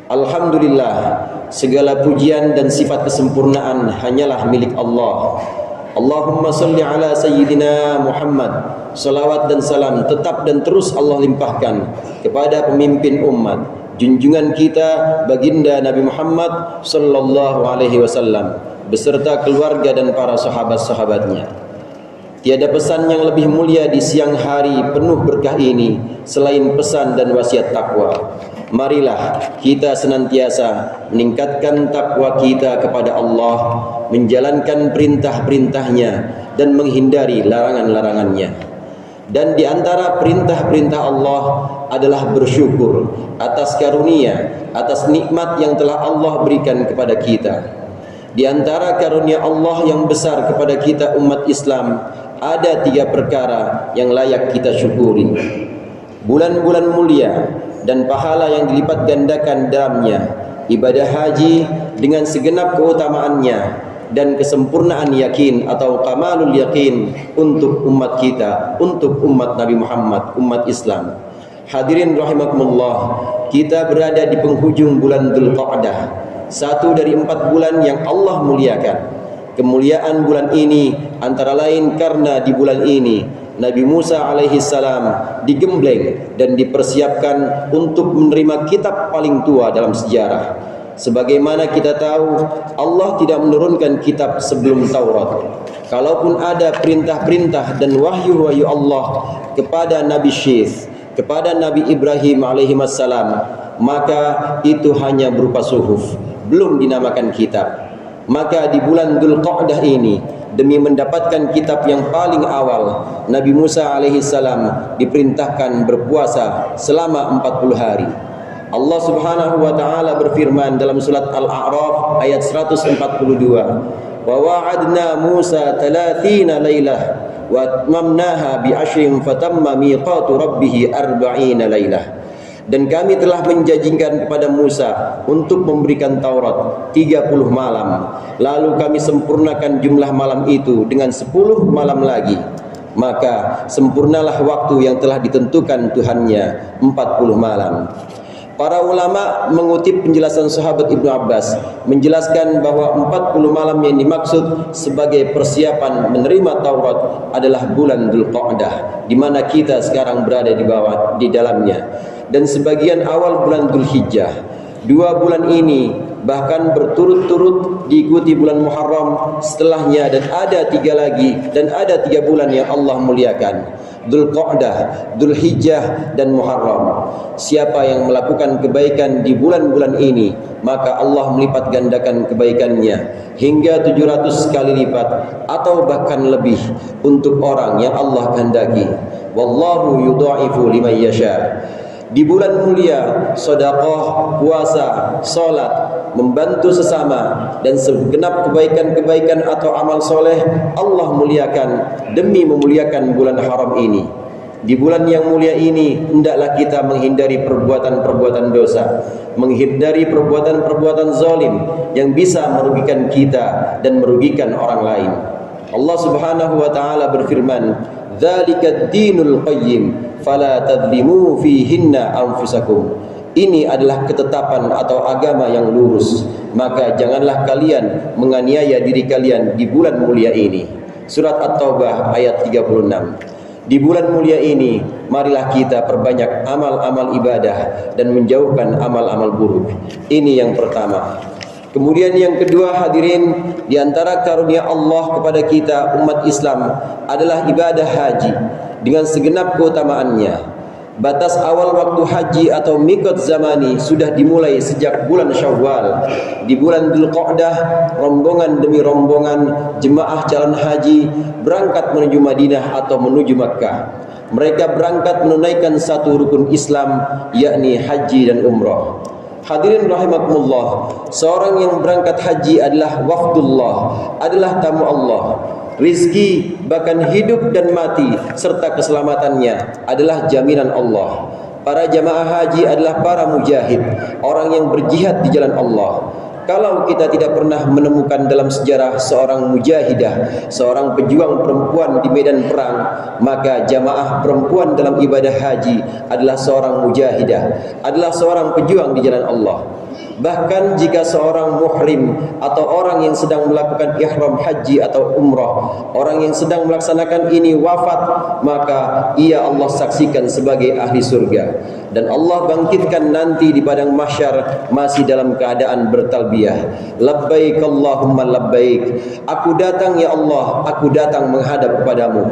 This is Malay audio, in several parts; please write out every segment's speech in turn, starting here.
Alhamdulillah, segala pujian dan sifat kesempurnaan hanyalah milik Allah. Allahumma salli ala Sayyidina Muhammad. Salawat dan salam tetap dan terus Allah limpahkan kepada pemimpin umat, junjungan kita baginda Nabi Muhammad sallallahu alaihi wasallam beserta keluarga dan para sahabat-sahabatnya. Tiada pesan yang lebih mulia di siang hari penuh berkah ini selain pesan dan wasiat takwa. Marilah kita senantiasa meningkatkan takwa kita kepada Allah, menjalankan perintah-perintahnya dan menghindari larangan-larangannya. Dan di antara perintah-perintah Allah adalah bersyukur atas karunia, atas nikmat yang telah Allah berikan kepada kita. Di antara karunia Allah yang besar kepada kita umat Islam, ada 3 perkara yang layak kita syukuri. Bulan-bulan mulia dan pahala yang dilipat gandakan dalamnya, ibadah haji dengan segenap keutamaannya dan kesempurnaan yakin atau kamalul yakin untuk umat kita, untuk umat Nabi Muhammad, umat Islam. Hadirin rahimakumullah, kita berada di penghujung bulan Dzulqa'dah, satu dari 4 bulan yang Allah muliakan. Kemuliaan bulan ini antara lain karena di bulan ini Nabi Musa alaihi salam digembleng dan dipersiapkan untuk menerima kitab paling tua dalam sejarah. Sebagaimana kita tahu, Allah tidak menurunkan kitab sebelum Taurat. Kalaupun ada perintah-perintah dan wahyu-wahyu Allah kepada Nabi Syith, kepada Nabi Ibrahim alaihi salam, maka itu hanya berupa suhuf, belum dinamakan kitab. Maka di bulan Dzulqa'dah ini, demi mendapatkan kitab yang paling awal, Nabi Musa alaihi salam diperintahkan berpuasa selama 40 hari. Allah Subhanahu wa taala berfirman dalam surat Al-A'raf ayat 142, "Wa wa'adna Musa 30 lailah wa atmamnaha bi 'ashrin fatamma miqatu rabbih 40 lailah." Dan kami telah menjanjikan kepada Musa untuk memberikan Taurat 30 malam. Lalu kami sempurnakan jumlah malam itu dengan 10 malam lagi. Maka sempurnalah waktu yang telah ditentukan Tuhannya 40 malam. Para ulama mengutip penjelasan sahabat Ibnu Abbas menjelaskan bahwa 40 malam yang dimaksud sebagai persiapan menerima Taurat adalah bulan Dzulqa'dah, di mana kita sekarang berada di dalamnya, dan sebagian awal bulan Dzulhijjah. 2 bulan ini bahkan berturut-turut diikuti bulan Muharram setelahnya, dan ada 3 lagi, dan ada 3 bulan yang Allah muliakan: Dzulqa'dah, Dzulhijjah, dan Muharram. Siapa yang melakukan kebaikan di bulan-bulan ini, maka Allah melipat gandakan kebaikannya hingga 700 kali lipat atau bahkan lebih untuk orang yang Allah kehendaki. Wallahu yudha'ifu liman yasha. Di bulan mulia, sedekah, puasa, salat, membantu sesama, dan segenap kebaikan-kebaikan atau amal soleh Allah muliakan demi memuliakan bulan haram ini. Di bulan yang mulia ini, hendaklah kita menghindari perbuatan-perbuatan dosa, menghindari perbuatan-perbuatan zalim yang bisa merugikan kita dan merugikan orang lain. Allah Subhanahu wa taala berfirman, "Dzalika ad-dinul qayyim fala tadlimu fihinna anfusakum." Ini adalah ketetapan atau agama yang lurus, maka janganlah kalian menganiaya diri kalian di bulan mulia ini. Surat At-Taubah ayat 36. Di bulan mulia ini, marilah kita perbanyak amal-amal ibadah dan menjauhkan amal-amal buruk. Ini yang pertama. Kemudian yang kedua, hadirin, di antara karunia Allah kepada kita umat Islam adalah ibadah haji dengan segenap keutamaannya. Batas awal waktu haji atau miqat zamani sudah dimulai sejak bulan Syawal. Di bulan Dzulqa'dah, rombongan demi rombongan jemaah calon haji berangkat menuju Madinah atau menuju Makkah. Mereka berangkat menunaikan satu rukun Islam, yakni haji dan umrah. Hadirin rahimakumullah, seorang yang berangkat haji adalah wafdullah, adalah tamu Allah. Rizki, bahkan hidup dan mati serta keselamatannya adalah jaminan Allah. Para jamaah haji adalah para mujahid, orang yang berjihad di jalan Allah. Kalau kita tidak pernah menemukan dalam sejarah seorang mujahidah, seorang pejuang perempuan di medan perang, maka jamaah perempuan dalam ibadah haji adalah seorang mujahidah, adalah seorang pejuang di jalan Allah. Bahkan jika seorang muhrim atau orang yang sedang melakukan ihram haji atau umrah, orang yang sedang melaksanakan ini wafat, maka ia Allah saksikan sebagai ahli surga, dan Allah bangkitkan nanti di padang mahsyar masih dalam keadaan bertalbiyah, labbaik Allahumma labbaik, aku datang ya Allah, aku datang menghadap kepadamu.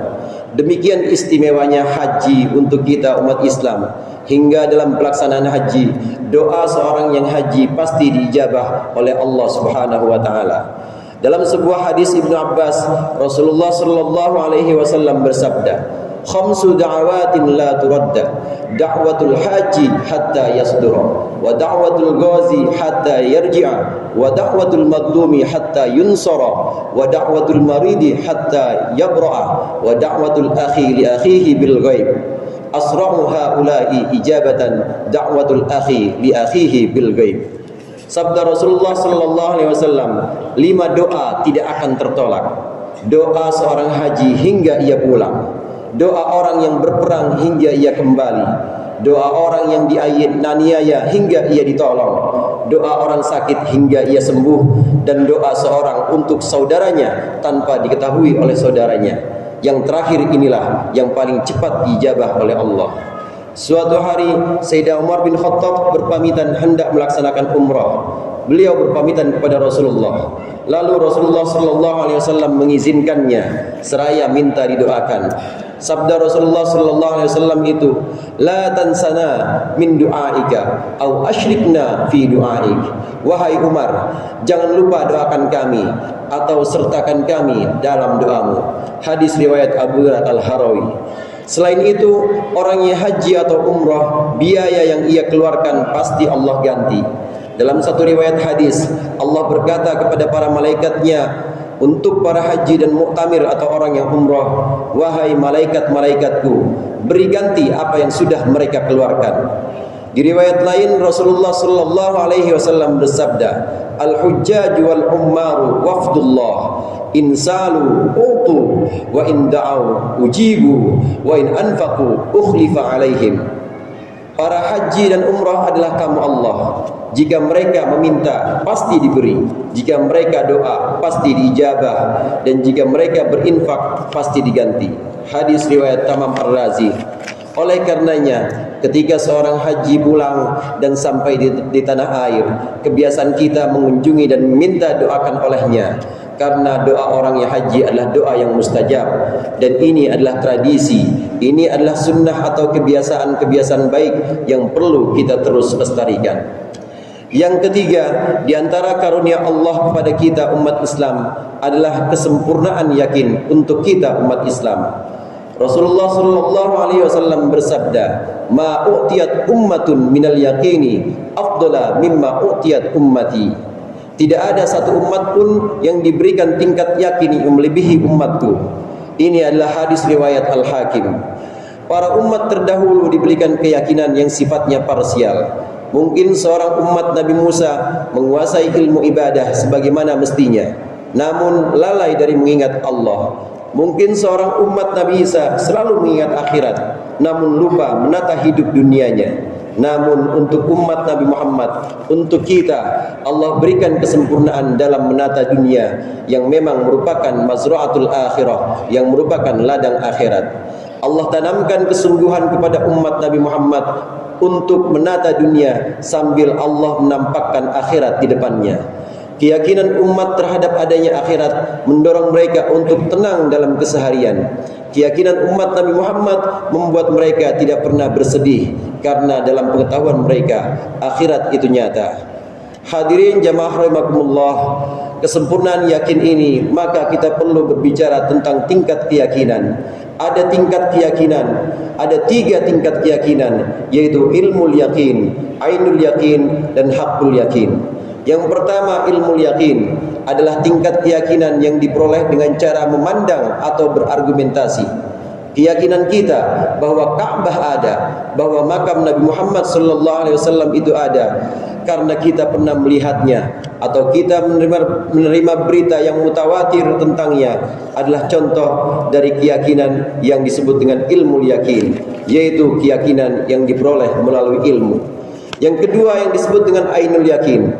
Demikian istimewanya haji untuk kita umat Islam. Hingga dalam pelaksanaan haji, doa seorang yang haji pasti diijabah oleh Allah Subhanahu wa taala. Dalam sebuah hadis Ibnu Abbas, Rasulullah sallallahu alaihi wasallam bersabda, "Khamsu da'awatin la turadda, da'watul haji hatta yasdura, wa da'watul ghazi hatta yarji'a, wa da'watul madlumi hatta yunsara, wa da'watul maridi hatta yabra'a, wa da'watul akhi li akhihi bil ghaib. Asra'u haula'i ijabatan da'watul akhi li akhihi bil ghaib." Sabda Rasulullah sallallahu alaihi wasallam, 5 doa tidak akan tertolak. Doa seorang haji hingga ia pulang, doa orang yang berperang hingga ia kembali, doa orang yang dianiaya hingga ia ditolong, doa orang sakit hingga ia sembuh, dan doa seorang untuk saudaranya tanpa diketahui oleh saudaranya. Yang terakhir inilah yang paling cepat diijabah oleh Allah. Suatu hari Sayyidina Umar bin Khattab berpamitan hendak melaksanakan umrah. Beliau berpamitan kepada Rasulullah. Lalu Rasulullah sallallahu alaihi wasallam mengizinkannya seraya minta didoakan. Sabda Rasulullah sallallahu alaihi wasallam itu, "La tansana min du'aika au asyrikna fi du'aik." Wahai Umar, jangan lupa doakan kami atau sertakan kami dalam doamu. Hadis riwayat Abu Hurairah Al-Harawi. Selain itu, orang yang haji atau umrah, biaya yang ia keluarkan pasti Allah ganti. Dalam satu riwayat hadis, Allah berkata kepada para malaikatnya untuk para haji dan muktamir atau orang yang umrah, "Wahai malaikat-malaikatku, beri ganti apa yang sudah mereka keluarkan." Di riwayat lain Rasulullah sallallahu alaihi wasallam bersabda, "Al-hujjaj wal ummaru wafdullah, insalu utu, wa in da'au ujibu, wa in anfaqu ukhlifa alaihim." Para haji dan umrah adalah kamu Allah. Jika mereka meminta, pasti diberi. Jika mereka doa, pasti diijabah. Dan jika mereka berinfak, pasti diganti. Hadis riwayat Tamam Ar-Razi. Oleh karenanya, ketika seorang haji pulang dan sampai di tanah air, kebiasaan kita mengunjungi dan meminta doakan olehnya. Karena doa orang yang haji adalah doa yang mustajab, dan ini adalah tradisi, ini adalah sunnah atau kebiasaan-kebiasaan baik yang perlu kita terus lestarikan. Yang ketiga, di antara karunia Allah kepada kita umat Islam adalah kesempurnaan yakin untuk kita umat Islam. Rasulullah sallallahu alaihi wasallam bersabda, "Ma u'tiyat ummatun minal yaqini afdala mimma u'tiyat ummati." Tidak ada satu umat pun yang diberikan tingkat yakin yang melebihi umatku. Ini adalah hadis riwayat Al-Hakim. Para umat terdahulu diberikan keyakinan yang sifatnya parsial. Mungkin seorang umat Nabi Musa menguasai ilmu ibadah sebagaimana mestinya, namun lalai dari mengingat Allah. Mungkin seorang umat Nabi Isa selalu mengingat akhirat, namun lupa menata hidup dunianya. Namun untuk umat Nabi Muhammad, untuk kita, Allah berikan kesempurnaan dalam menata dunia yang memang merupakan mazra'atul akhirah, yang merupakan ladang akhirat. Allah tanamkan kesungguhan kepada umat Nabi Muhammad untuk menata dunia sambil Allah menampakkan akhirat di depannya. Keyakinan umat terhadap adanya akhirat mendorong mereka untuk tenang dalam keseharian. Keyakinan umat Nabi Muhammad membuat mereka tidak pernah bersedih, karena dalam pengetahuan mereka akhirat itu nyata. Hadirin jamaah rahimakumullah, kesempurnaan yakin ini, maka kita perlu berbicara tentang tingkat keyakinan. Ada tingkat keyakinan, ada 3 tingkat keyakinan, yaitu ilmul yakin, ainul yakin, dan haqqul yakin. Yang pertama, ilmu yakin adalah tingkat keyakinan yang diperoleh dengan cara memandang atau berargumentasi. Keyakinan kita bahwa Ka'bah ada, bahwa makam Nabi Muhammad SAW itu ada, karena kita pernah melihatnya atau kita menerima berita yang mutawatir tentangnya, adalah contoh dari keyakinan yang disebut dengan ilmu yakin, yaitu keyakinan yang diperoleh melalui ilmu. Yang kedua yang disebut dengan ainul yakin.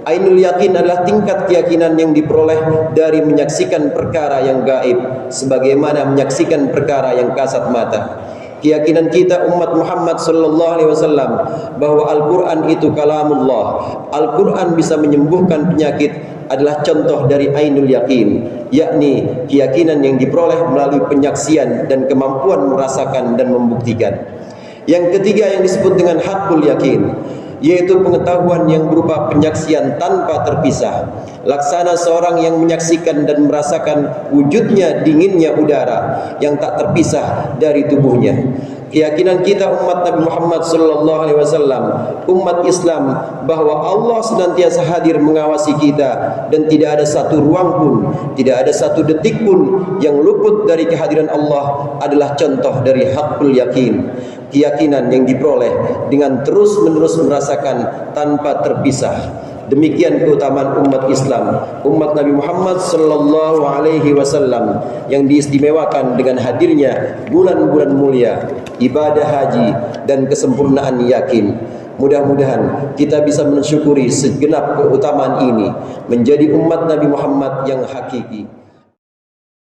Ainul yakin adalah tingkat keyakinan yang diperoleh dari menyaksikan perkara yang gaib sebagaimana menyaksikan perkara yang kasat mata. Keyakinan kita umat Muhammad sallallahu alaihi wasallam bahwa Al-Qur'an itu kalamullah. Al-Qur'an bisa menyembuhkan penyakit adalah contoh dari ainul yakin, yakni keyakinan yang diperoleh melalui penyaksian dan kemampuan merasakan dan membuktikan. Yang ketiga yang disebut dengan hakul yakin, yaitu pengetahuan yang berupa penyaksian tanpa terpisah. Laksana seorang yang menyaksikan dan merasakan wujudnya dinginnya udara yang tak terpisah dari tubuhnya. Keyakinan kita umat Nabi Muhammad sallallahu alaihi wasallam, umat Islam, bahwa Allah senantiasa hadir mengawasi kita dan tidak ada satu ruang pun, tidak ada satu detik pun yang luput dari kehadiran Allah adalah contoh dari hakul yakin. Keyakinan yang diperoleh dengan terus-menerus merasakan tanpa terpisah. Demikian keutamaan umat Islam, umat Nabi Muhammad sallallahu alaihi wasallam yang diistimewakan dengan hadirnya bulan-bulan mulia, ibadah haji dan kesempurnaan yakin. Mudah-mudahan kita bisa mensyukuri segenap keutamaan ini, menjadi umat Nabi Muhammad yang hakiki.